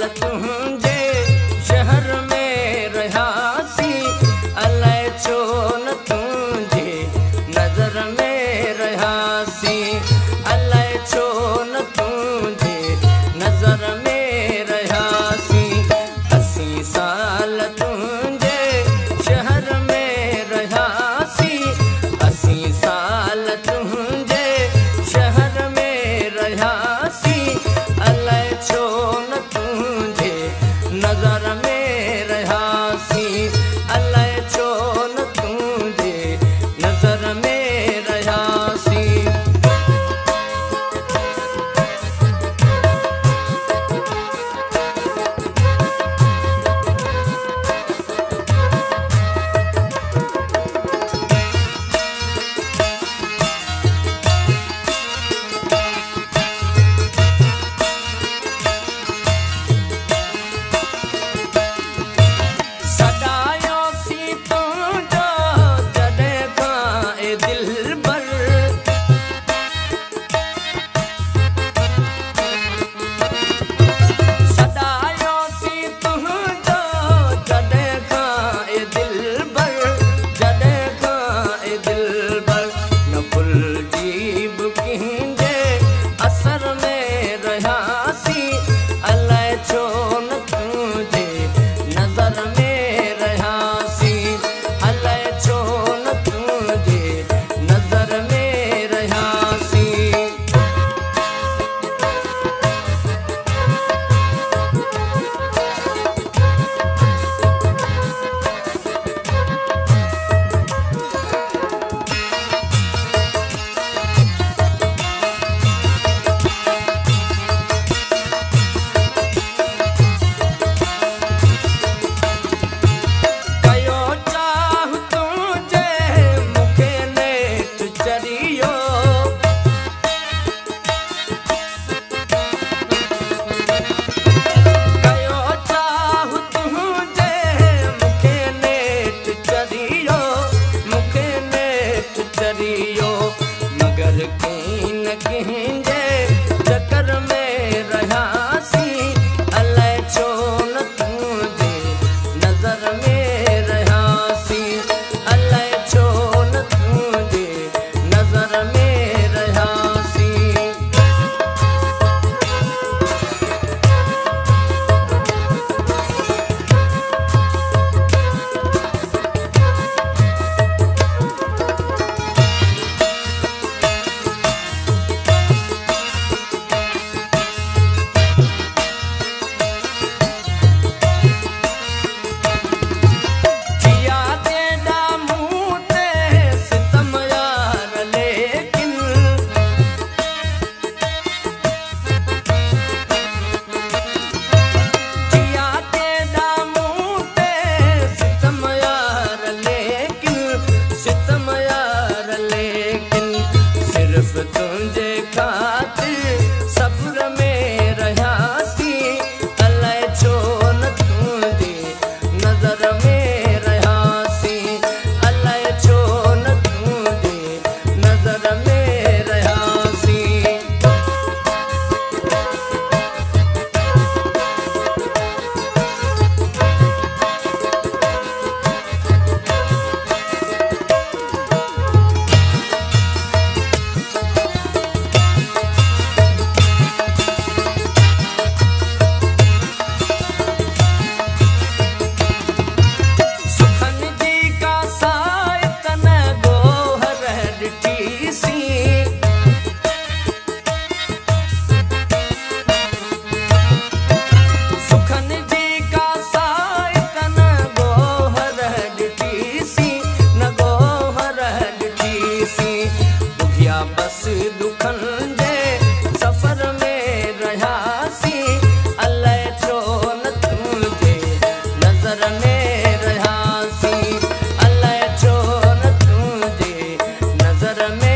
साल तुझे शहर में रहासी, अलाए छो न तुझे नजर में रहासी, अलाए छो न तुझे नजर में रहासी। 80 साल तुझे शहर में रहासी, 80 साल तुझे शहर में रहासी, अलाए छो न तुझे नजर में रहासी, अलाए छो न तुझे नजर में रहासी। मगर कहीं न कहीं चक्कर में रहासी, अलाए छो न तुझे नजर में रहासी, अलाए छो न तुझे नजर में रहासी। तुझे खातिर सब्र में रहासी, अलाए छो न तुझे नजर में रहासी, अलाए छो न तुझे नजर में रहासी। बस दुखन जे सफर में रहासी, अलाए छो न तुझे नजर में रहासी, अलाए छो न तुझे नजर में